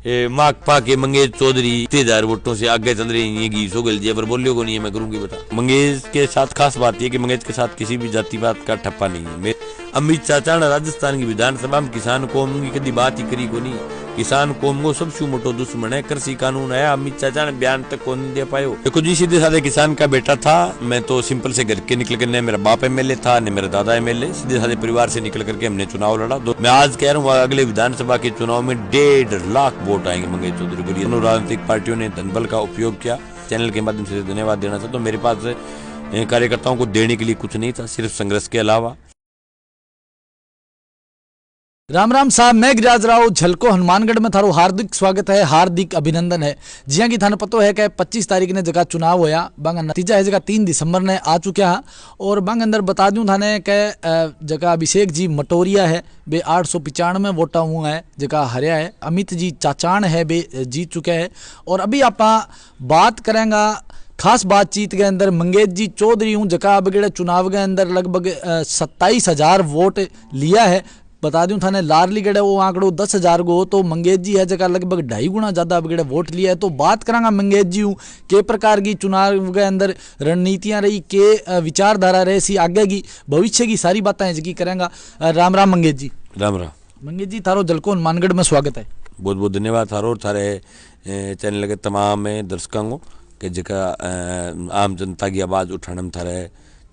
माकपा के मंगेश चौधरी 3000 वोटों से आगे चल रही है। घी सो गल पर बोलियो को नहीं है, मैं करूंगी बता। मंगेश के साथ खास बात यह कि मंगेश के साथ किसी भी जातिवाद का ठप्पा नहीं है। अमित चाचा ने राजस्थान की विधानसभा में किसान कौम की कभी बात ही करी को नहीं। किसान कौम को सबसे मोटो दुश्मन है। कृषि कानून है, अमित चाचा ने बयान तक को नहीं दे पायो। देखो जी, सीधे साधे किसान का बेटा था मैं, तो सिंपल से घर के निकल कर, न मेरा बाप एमएलए था न मेरा दादा एमएलए, सीधे साधे परिवार से निकल करके हमने चुनाव लड़ा। मैं आज कह रहा हूँ अगले विधानसभा के चुनाव में 1.5 लाख वोट आएंगे मंगेश चौधरी को। दोनों राजनीतिक पार्टियों ने धनबल का उपयोग किया। चैनल के माध्यम से धन्यवाद देना चाहता हूँ। मेरे पास कार्यकर्ताओं को देने के लिए कुछ नहीं था, सिर्फ संघर्ष के अलावा। राम राम साहब, मैं गिरिराज राव झलको हनुमानगढ़ में थारो हार्दिक स्वागत है, हार्दिक अभिनंदन है। जी हाँ, कि थाने पतो है कि 25 तारीख ने जगह चुनाव होया, बांग नतीजा है जगह 3 दिसंबर ने आ चुका है। और बांग अंदर बता दूं थाने के जगह अभिषेक जी मटोरिया है बे 895 वोटा हुआ है, जगह हरिया है। अमित जी चाचान है बे जीत चुके हैं। और अभी आप बात करेंगे खास बातचीत के अंदर मंगेश जी चौधरी हूँ, जगह अब चुनाव के अंदर लगभग 27,000 वोट लिया है। बता दूं थाने लारली गड़े वो आंकड़ो 10,000 गो, तो मंगेश जी है जगह लगभग 2.5 गुना ज्यादा अब वोट लिया है। तो बात करांगा मंगेश जी हूँ के प्रकार की चुनाव के अंदर रणनीतियां रही, के विचारधारा रहे सी आगे की भविष्य की सारी बातें जगी करेंगा। राम राम मंगेश जी। राम राम मंगेश जी, थारो झलको हनुमानगढ़ में स्वागत है। बहुत बहुत धन्यवाद थारो और थारे चैनल के तमाम दर्शकों के जगह आम जनता की आवाज़ उठाने में थारे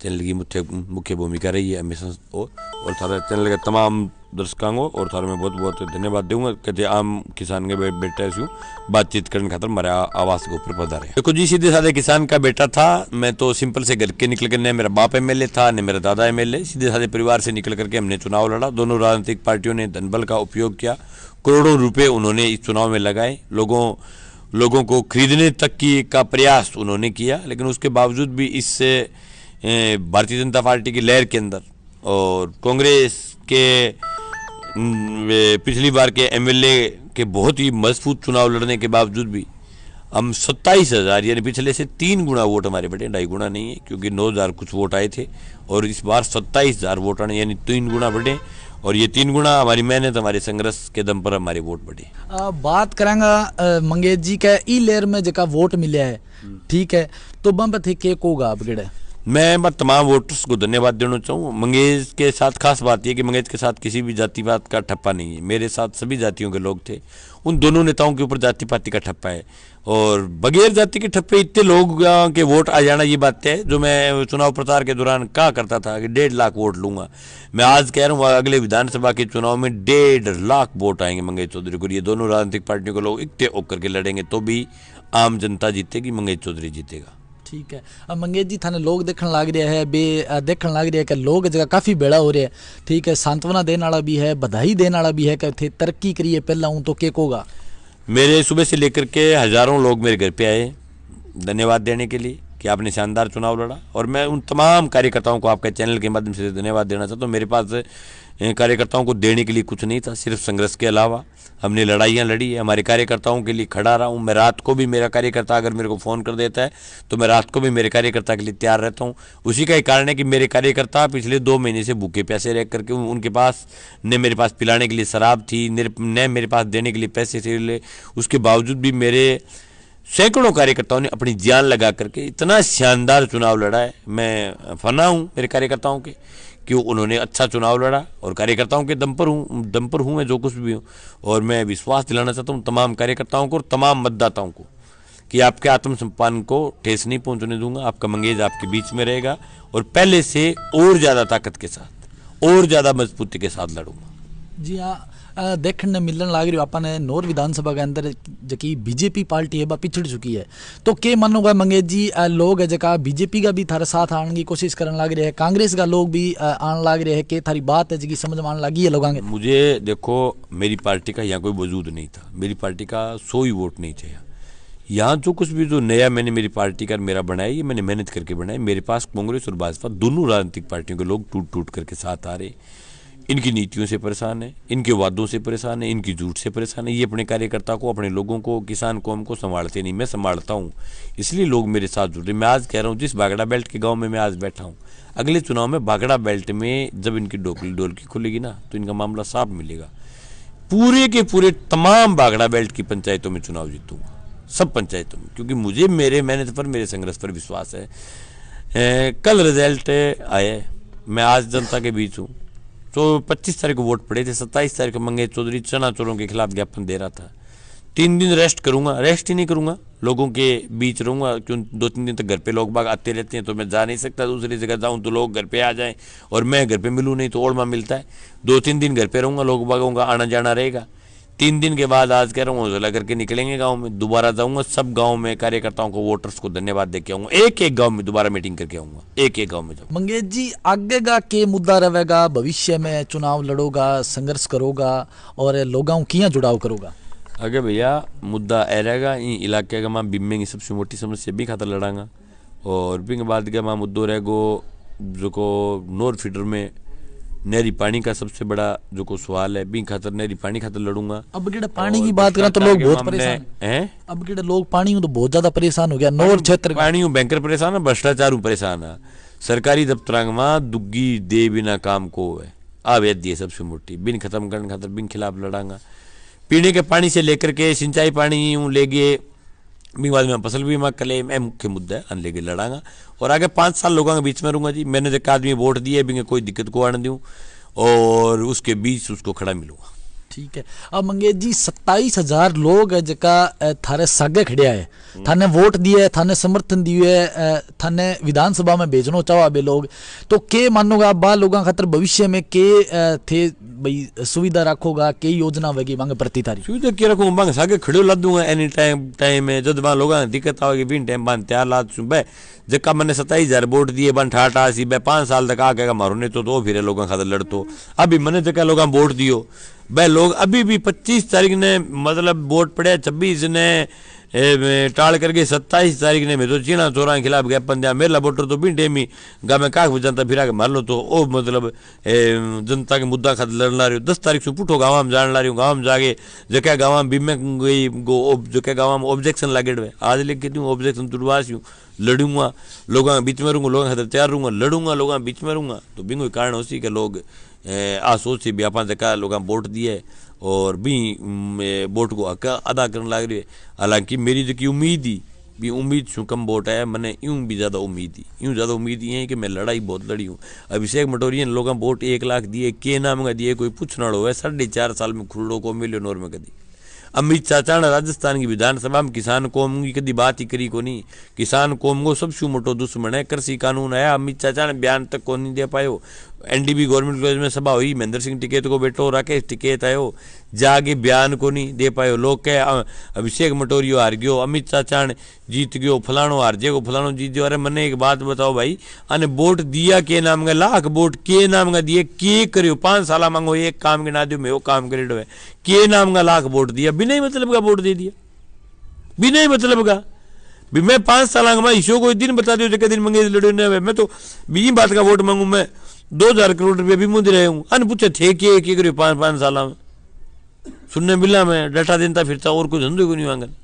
चैनल की मुख्य भूमिका रही है हमेशा। और थारे चैनल के तमाम दर्शकों और थारे में बहुत बहुत धन्यवाद दूंगा कि आम किसान के बेटे से बातचीत करने खातर हमारे आवास के ऊपर पधारे। देखो जी, सीधे साधे किसान का बेटा था मैं, तो सिंपल से घर के निकल कर, न मेरा बाप एमएलए था न मेरा दादा एमएलए, सीधे साधे परिवार से निकल करके हमने चुनाव लड़ा। दोनों राजनीतिक पार्टियों ने धनबल का उपयोग किया। करोड़ों रुपये उन्होंने इस चुनाव में लगाए। लोगों को खरीदने तक की का प्रयास उन्होंने किया, लेकिन उसके बावजूद भी इससे भारतीय जनता पार्टी की लहर के अंदर और कांग्रेस के पिछली बार के एमएलए के बहुत ही मजबूत चुनाव लड़ने के बावजूद भी हम 27,000 यानी पिछले से 3 गुना वोट हमारे बढ़े, 2.5 गुना नहीं है, क्योंकि 9,000 कुछ वोट आए थे और इस बार 27,000 वोट आने यानी 3 गुना बढ़े। और ये 3 गुना हमारी मेहनत, हमारे संघर्ष के दम पर हमारे वोट बढ़े। बात करेंगे मंगेश जी का ई लेयर में जगह वोट मिले है, ठीक है, तो बम थे के कोगा अब गिड़े। मैं तमाम वोटर्स को धन्यवाद देना चाहूँ। मंगेश के साथ खास बात यह कि मंगेश के साथ किसी भी जातिवाद का ठप्पा नहीं है। मेरे साथ सभी जातियों के लोग थे। उन दोनों नेताओं के ऊपर जाति पाति का ठप्पा है और बगैर जाति के ठप्पे इतने लोग के वोट आ जाना, ये बात है जो मैं चुनाव प्रचार के दौरान कहा करता था कि 1.5 लाख वोट लूंगा। मैं आज कह रहा हूँ अगले विधानसभा के चुनाव में 1.5 लाख वोट आएंगे मंगेश चौधरी को। ये दोनों राजनीतिक पार्टियों के लोग इकट्ठे होकर के लड़ेंगे तो भी आम जनता जीतेगी, मंगेश चौधरी जीतेगा। ठीक है। अब मंगेश जी थाने लोग देखने लग रहे हैं देखने लग रहे हैं कि लोग जगह काफ़ी बेड़ा हो रहे हैं, ठीक है, सांत्वना देने वाला भी है, बधाई देने वाला भी है कि थे तरक्की करिए पहला हूँ, तो के कोगा। मेरे सुबह से लेकर के हज़ारों लोग मेरे घर पे आए धन्यवाद देने के लिए कि आपने शानदार चुनाव लड़ा। और मैं उन तमाम कार्यकर्ताओं को आपके चैनल के माध्यम से धन्यवाद देना चाहता हूँ। मेरे पास कार्यकर्ताओं को देने के लिए कुछ नहीं था, सिर्फ संघर्ष के अलावा। हमने लड़ाइयाँ लड़ी है, हमारे कार्यकर्ताओं के लिए खड़ा रहा हूँ। मैं रात को भी, मेरा कार्यकर्ता अगर मेरे को फ़ोन कर देता है तो मैं रात को भी मेरे कार्यकर्ता के लिए तैयार रहता हूँ। उसी का एक कारण है कि मेरे कार्यकर्ता पिछले 2 महीने से भूखे प्यासे रह करके, उनके पास न मेरे पास पिलाने के लिए शराब थी, न मेरे पास देने के लिए पैसे थे। उसके बावजूद भी मेरे सैकड़ों कार्यकर्ताओं ने अपनी जान लगा करके इतना शानदार चुनाव लड़ा है। मैं फना हूँ मेरे कार्यकर्ताओं के कि उन्होंने अच्छा चुनाव लड़ा और कार्यकर्ताओं के दम पर हूँ मैं जो कुछ भी हूँ। और मैं विश्वास दिलाना चाहता हूँ तमाम कार्यकर्ताओं को और तमाम मतदाताओं को कि आपके आत्मसम्मान को ठेस नहीं पहुँचने दूंगा। आपका मंगेश आपके बीच में रहेगा और पहले से और ज़्यादा ताकत के साथ और ज़्यादा मजबूती के साथ लड़ूंगा। जी हाँ, देखने मिलने लग रही आपने नौर विधानसभा के अंदर जकी बीजेपी पार्टी है वह पिछड़ चुकी है, तो के मानोगा मंगेश जी लोग है जका बीजेपी का भी थारे साथ आने की कोशिश करने लग रहे हैं, कांग्रेस का लोग भी आने लग रहे हैं, के थारी बात है जकी समझ में आने लगी है लोगों के। मुझे देखो, मेरी पार्टी का यहाँ कोई वजूद नहीं था, मेरी पार्टी का 100 ही वोट नहीं थे। यहाँ जो कुछ भी जो नया मैंने मेरी पार्टी का मेरा बनाया, ये मैंने मेहनत करके बनाया। मेरे पास कांग्रेस और भाजपा दोनों राजनीतिक पार्टियों के लोग टूट टूट करके साथ आ रहे। इनकी नीतियों से परेशान है, इनके वादों से परेशान है, इनकी झूठ से परेशान है। ये अपने कार्यकर्ता को, अपने लोगों को, किसान कौम को संभालते नहीं, मैं संभालता हूँ, इसलिए लोग मेरे साथ जुड़ रहे। मैं आज कह रहा हूँ, जिस भागड़ा बेल्ट के गांव में मैं आज बैठा हूँ, अगले चुनाव में भागड़ा बेल्ट में जब इनकी डोलकी खुलेगी ना, तो इनका मामला साफ मिलेगा। पूरे के पूरे तमाम बागड़ा बेल्ट की पंचायतों में चुनाव जीतूंगा, सब पंचायतों में, क्योंकि मुझे मेरे मेहनत पर, मेरे संघर्ष पर विश्वास है। कल रिजल्ट आए, मैं आज जनता के बीच हूँ। तो 25 तारीख को वोट पड़े थे, 27 तारीख को मंगेश चौधरी चना चोरों के खिलाफ ज्ञापन दे रहा था। 3 दिन रेस्ट करूंगा, रेस्ट ही नहीं करूंगा, लोगों के बीच रहूंगा, क्यों 2-3 दिन तक घर पे लोग बाग आते रहते हैं, तो मैं जा नहीं सकता। दूसरी जगह जाऊं तो लोग घर पे आ जाएं और मैं घर पे मिलूं नहीं तो ओढ़मा मिलता है। 2-3 दिन घर पे रहूंगा, लोग बागों का आना जाना रहेगा। 3 दिन के बाद आज कह रहा हूँ हौसला करके निकलेंगे गाँव में, दोबारा जाऊंगा, सब गाँव में कार्यकर्ताओं को, वोटर्स को धन्यवाद दे के आऊंगा, एक एक गाँव में दोबारा मीटिंग करके आऊंगा, एक एक गाँव में जाऊंगा। मंगेश जी, आगे का के मुद्दा रहेगा, भविष्य में चुनाव लड़ोगा, संघर्ष करोगा और लोगों किया जुड़ाव करोगा? आगे भैया मुद्दा ए रहेगा, इन इलाके का मां बिम्मे की सबसे मोटी समस्या भी खातर लड़ांगा। और बिंग बाद के मां मुद्दो रहेगो जो को नोर फीडर में नहरी पानी का सबसे बड़ा जो को सवाल है, बिंग खातर नहरी पानी खातर लड़ूंगा। अब केड़ा पानी की बात करें तो लोग बहुत परेशान हैं। अब केड़ा लोग पानी तो बहुत ज्यादा परेशान हो गया, नोर क्षेत्र पानी बैंकर परेशान है, भ्रष्टाचार परेशान है। सरकारी दफ्तर में दुग्गी दे बिना काम को है, अवैध है सबसे मोटी, बिन खत्म करने खातर बिन खिलाफ लड़ांगा। पीने के पानी से लेकर के सिंचाई पानी यूँ ले गए, बाद में फसल बीमा कले, मैं मुख्य मुद्दा है, अन लेके लड़ांगा। और आगे 5 साल लोगों के बीच में रहूंगा जी। मैंने जो आदमी वोट दिए भी कोई दिक्कत को आने दूँ और उसके बीच उसको खड़ा मिलूंगा। ठीक है। अब मंगेश जी, 27,000 लोग है जका थारे सागे खड़िया है, थाने वोट दिए, थाने समर्थन दिए, थाने विधानसभा में भेजनो चाहो अबे लोग, तो के मानोगा बा लोगों खातर भविष्य में के थे भाई सुविधा रखोगा, के योजना होगी मांगे प्रति तारी सुविधा क्या रखूंगा, मांगे सागे खड़े ला दूंगा एनी टाइम में, जब वहाँ लोगों दिक्कत आएगी बिन टाइम बांध तैयार ला दूँ। भाई जका मैंने 27,000 वोट दिए बन ठाट आसी, 5 साल तक आके मारो नहीं तो फिर लोगों खातर लड़तो। अभी मैंने जका लोगों वोट दियो, भाई लोग अभी भी 25 तारीख ने मतलब वोट पड़े, 26 ने टाल करके 27 तारीख ने मैं तो चीना चोरा के खिलाफ ज्ञापन दिया। मेरा वोटर तो बिन टेमी गा में काक जनता फिर आके मार लो तो ओ मतलब जनता के मुद्दा खातर लड़ना रही हूँ। 10 तारीख से पुठो गाँव में जान ला रही हूँ, गाँव में जाके जक्या गाँव में बीमे गई गो जक्या गाँव में ऑब्जेक्शन लगे हुए, आज लेके दूँ ऑब्जेक्शन तुड़वासी हूँ, लड़ूंगा, लोगों के बीच में रहूँगा, लोगों के खातर तैयार रहूँगा, लड़ूंगा, लोगों के बीच में रहूँगा। तो बिंगो कारण होती कि लोग आ सोच से भी आप जगह लोगों वोट दिए और भी वोट को हक अदा करने लग रही है। हालांकि मेरी जो उम्मीद ही भी उम्मीद शू कम वोट है, मैंने यूं भी ज़्यादा उम्मीद ही, यूं ज़्यादा उम्मीद ये है कि मैं लड़ाई बहुत लड़ी हूँ। अभिषेक मटोरियन लोगों वोट 1 लाख दिए, के नाम का दिए, कोई पूछना हो है 4.5 साल में खुरड़ों को मिलियन और में कदी। अमित चाचा ने राजस्थान की विधानसभा में किसान कौम की कदी बात ही करी को नहीं, किसान कौम को सबसे मोटो दुश्मन है। कृषि कानून आया, अमित चाचा ने बयान तक को नहीं दे पायो। एनडीबी गवर्नमेंट कॉलेज में सभा हुई, महेंद्र सिंह टिकैत को बैठो, राकेश टिकैत आयो, जाके बयान को नहीं दे पायो। लोग कह अभिषेक मटोरियो हार गयो, अमित चाचा ने जीत गयो, फलानो हार जाएगो, फलानो जीत गयो। अरे मैंने एक बात बताओ भाई, अने वोट दिया के नाम का, लाख वोट के नाम का दिए, के करियो 5 साल मांगो एक काम के ना दियो, मैं वो काम करे है, के नाम का लाख वोट दिया, बिना ही मतलब का वोट दे दिया, बिना ही मतलब का। भी मैं 5 साल का ईशो को दिन बता दियो जगह दिन मंगे लड़े न, मैं तो बीजी बात का वोट मांगू, मैं 2000 करोड़ रुपये भी मुझे रहे हूँ। अन पूछे थे कि करियो 5 साल में, सुनने मिला मैं डाटा देता फिरता और कोई धंधे को नहीं मांगन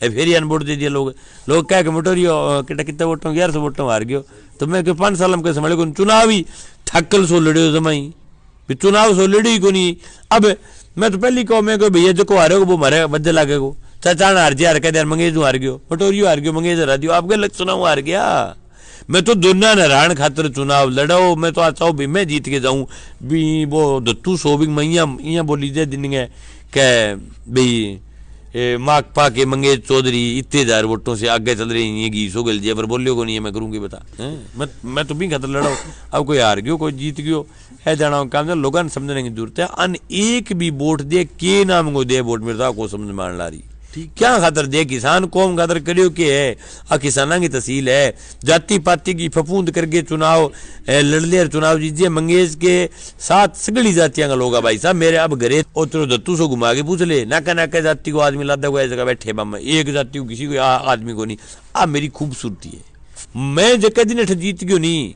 है। फिर यान वोट दे दिया लोग क्या मटोरियो कितना वोटों 1100 वोटों हार गयो, तो मैं 5 साल में कैसे संभाले को चुनाव ही थक्कल सो लड़ियो जमाई, फिर चुनाव सो लड़ी को नहीं। अब मैं तो पहली कहो मैं भैया जो को हारे वो मारे बज्जे लागे को, चाचा हार जी हार कह दिया, मंगेज हार गयो, मटोरियो हार गयो, मंगेज हरा दियो, आपके लग चुनाव हार गया। मैं तो दोनों नारायण खातर चुनाव लड़ाओ, मैं तो आता हूँ भी मैं जीत के जाऊँ भी। वो दत्तू सोबिंग मैया बोली दे दिन कह भाई माकपा के मंगेश चौधरी इतने 1000 वोटों से आगे चल रही है, घी सो गल जी पर बोलियो को नहीं है, मैं करूँगी बता मैं तो भी खातर लड़ाओ। अब कोई हार गयो कोई जीत गयो है, जाना काम है, लोगों ने समझने की जरूरत है। अन एक भी वोट दे के नाम को दे वोट मेरे को समझ में आने ला रही क्या खातर दे, किसान कौम खातर करियो के है, आ किसाना की तहसील है, जाति पाति की फफूंद करके चुनाव लड़ लिया, चुनाव जीजिए। मंगेश के साथ सगड़ी जातियां का लोग भाई साहब मेरे अब घरे और दत्तू से घुमा के पूछ ले, नाका जाति को आदमी लादा को जगह बैठे बाम, एक जाति को किसी को आदमी को नहीं। आ मेरी खूबसूरती है, मैं जगह दिन जीत गयो नहीं,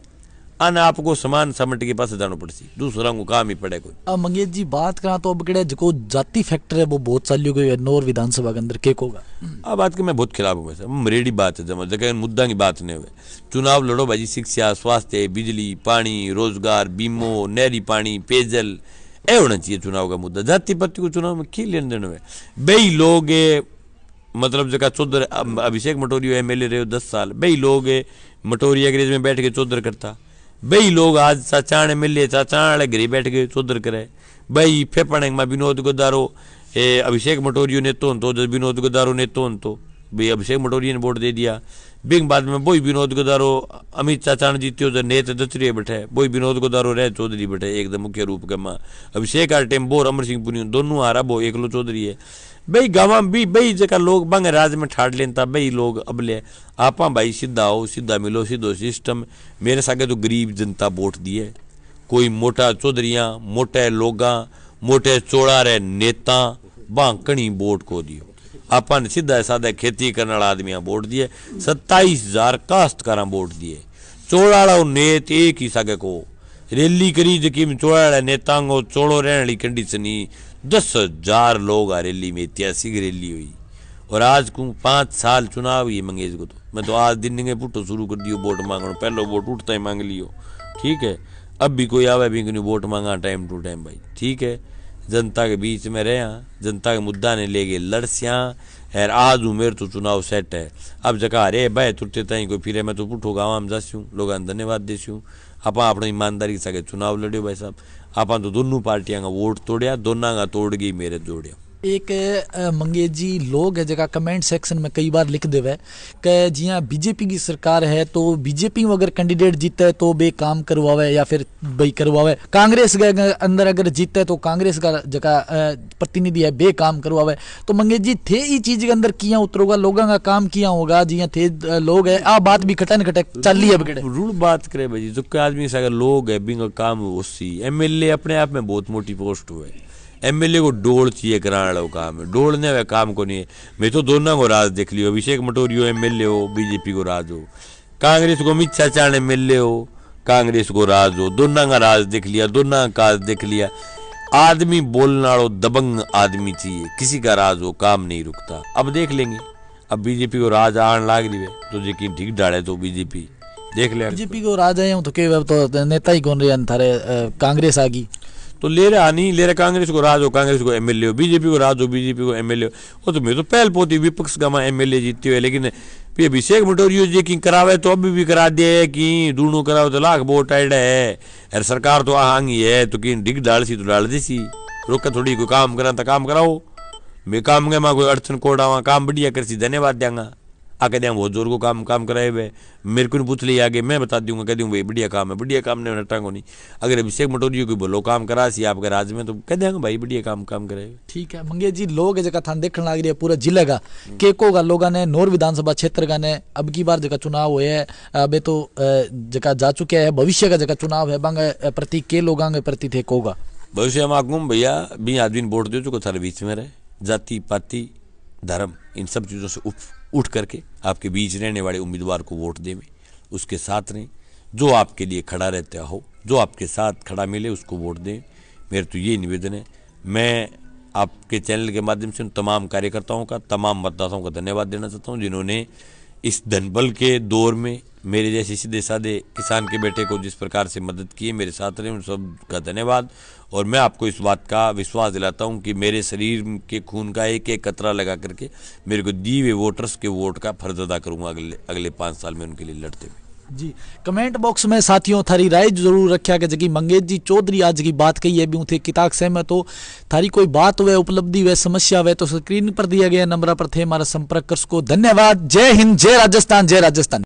अन आपको समान समट के पास जाना पड़सी, दूसरा को काम ही पड़े कोई। अब मंगेश जी बात करा तो अब केड़े जो जाति फैक्टर है वो बहुत चालू गई नौर विधानसभा के अंदर के होगा। अब बात के मैं बहुत खिलाफ हूँ, वैसे मरेडी बात है, जमा जगह मुद्दा की बात नहीं हुए। चुनाव लड़ो भाई, शिक्षा, स्वास्थ्य, बिजली, पानी, रोजगार, बीमो, नहरी पानी, पेयजल, ये होना चाहिए चुनाव का मुद्दा। जाति पाति को चुनाव में की लेन देन है। बेई लोग मतलब जगह चौधर अभिषेक मटोरियो MLA रहे 10 साल, बेई लोग मटोरी अंग्रेज में बैठ के चौधर करता, बेई लोग आज चाचाण MLA चाचाण घरे बैठ के चौधर करे, बेई फेपण में विनोद गोदारो अभिषेक मटोरियो ने तो विनोद गोदारो ने तो भाई अभिषेक मटोरिया ने वोट दे दिया। बिंग बाद में बोई विनोद गोदारो अमित चाचाण जीत्यो जो नेत दचरिए बैठे, बोई विनोद गोदारो रहे चौधरी बैठे एकदम मुख्य रूप के माँ। अभिषेक are time bore Amar Singh पुनियो दोनों हारा, बो एकलो चौधरी है। भाई गाँव भी बई जगह लोग बंग राज में ठाड़ लेता, बई लोग अब ले आपा भाई सीधा हो सीधा मिलो सीधो सिस्टम। मेरे सागे तो गरीब जनता वोट दिए, कोई मोटा चौधरियाँ मोटे लोगा मोटे चोड़ा रे नेता बां कणी वोट को दियो। आपा ने सीधा साधा खेती करने वाला आदमी वोट दिए, 27,000 काश्तकार वोट दिए। चोड़ा नेत एक ही सके को रैली करी जकी चोड़ा नेतांगो चोड़ो रहने वाली कंडीशन ही 10,000 लोग आ रैली में, ऐतिहासिक रैली हुई। और आज को 5 साल चुनाव ही मंगेज को, तो मैं तो आज दिन के पुटो शुरू कर दियो वोट मांगना, पहलो वोट उठता ही मांग लियो, ठीक है। अब भी कोई आवे भी नहीं वोट मांगा टाइम टू टाइम भाई, ठीक है। जनता के बीच में रहे, जनता के मुद्दा ने ले गए लड़सिया है। आज उमेर तो चुनाव सेट है, अब जगह अरे भाई तुरते तई कोई फिर मैं तो पुठो गाँव में जास्यूँ लोग धन्यवाद देस्यूँ। आप अपनी ईमानदारी से चुनाव लड़ियो भाई साहब, आप तो दोनों पार्टियां का वोट तोड़िया, दोनों का तोड़ गई मेरे जोड़िया। एक मंगेश जी लोग है जगह कमेंट सेक्शन में कई बार लिख देवे कि जिया बीजेपी की सरकार है तो बीजेपी में अगर कैंडिडेट जीते है तो बे काम करवावे या फिर भाई करवावे, कांग्रेस के अंदर अगर जीते तो कांग्रेस का जगह प्रतिनिधि है बे काम करवावे। तो मंगेश जी थे ये चीज के अंदर किया उतरोगा, लोगों का काम किया होगा जिया थे लोग है आ बात भी खटन खटक चल रही है बगड़े रूल बात करे भाई, जो के आदमी से अगर लोग है बिंग काम उसी MLA अपने आप में बहुत मोटी पोस्ट हुए। MLA को डोल चाहिए कराने वाला काम है, डोलने वाला काम को नहीं है। मैं तो दोनों को राज देख लियो, अभिषेक मटोरियो MLA हो बीजेपी को राज हो, कांग्रेस को अमित चाचाण MLA हो कांग्रेस को राज हो, दोनों का राज देख लिया, दोनों का काज देख लिया। आदमी बोलना वाला दबंग आदमी चाहिए, किसी का राज हो काम नहीं रुकता। अब देख लेंगे, अब बीजेपी को राज आने लाग रही है तो यकीन ठीक डाले तो बीजेपी देख ले। बीजेपी को राज आए तो के तो नेता ही कौन रहे थारे कांग्रेस आ गई तो ले रहा नहीं ले रहा, कांग्रेस को राज हो कांग्रेस को MLA हो, बीजेपी को राज हो बीजेपी को MLA हो। वो तो मैं तो पहल पोती विपक्ष का MLA जीते हुए, लेकिन अभिषेक मटोरियो जी की करावे तो अभी भी करा दिया कि दूनों करावे तो लाख वोट ऐड है, और सरकार तो आंगी है तो कि डिग डाल सी तो डाल दी सी, रोका थोड़ी कोई काम करा तो काम कराओ। मैं काम के माँ कोई अड़चन कोड़ा काम बढ़िया कर सी धन्यवाद देंगा, आके दें बहुत जोर को काम कराए हुए। मेरे को नहीं पूछ लिया आगे मैं बता दूंगा, कह दूँ भाई बढ़िया काम है, बढ़िया काम नहीं हटांगो नहीं। अगर अभिषेक मटोरियो कोई बोलो काम करा सी आपके राज्य में तो कह देंगे भाई बढ़िया काम कराए। ठीक है मंगेश जी लोग जगह थान देखने लग रही है पूरा जिले का केको का लोगों ने नौर विधानसभा क्षेत्र का ने अब की बार जगह चुनाव हुए है, अब तो जगह जा चुके हैं, भविष्य का जगह चुनाव है बांगे प्रति के लोगों के प्रति थे कोगा भविष्य में आगूँ भैया भी आदमी वोट दो जो थारे बीच में रहे, जाति पाति धर्म इन सब चीज़ों से उठ करके आपके बीच रहने वाले उम्मीदवार को वोट दें, उसके साथ रहें, जो आपके लिए खड़ा रहता हो, जो आपके साथ खड़ा मिले उसको वोट दें। मेरे तो ये निवेदन है। मैं आपके चैनल के माध्यम से तमाम कार्यकर्ताओं का तमाम मतदाताओं का धन्यवाद देना चाहता हूँ जिन्होंने इस धनबल के दौर में मेरे जैसे सीधे साधे किसान के बेटे को जिस प्रकार से मदद की है मेरे साथ रहे, उन सब का धन्यवाद। और मैं आपको इस बात का विश्वास दिलाता हूं कि मेरे शरीर के खून का एक एक कतरा लगा करके मेरे को दी हुए वोटर्स के वोट का फर्ज अदा करूंगा अगले 5 साल में उनके लिए लड़ते हुए। जी कमेंट बॉक्स में साथियों थारी राय जरूर रखा कि जगी मंगेश जी चौधरी आज की बात कही है भी उथे किताब सहमत हो, थारी कोई बात हुए उपलब्धि हुए समस्या हुए तो स्क्रीन पर दिया गया नंबर पर थे हमारा संपर्क कर सको। धन्यवाद। जय हिंद, जय राजस्थान, जय राजस्थान।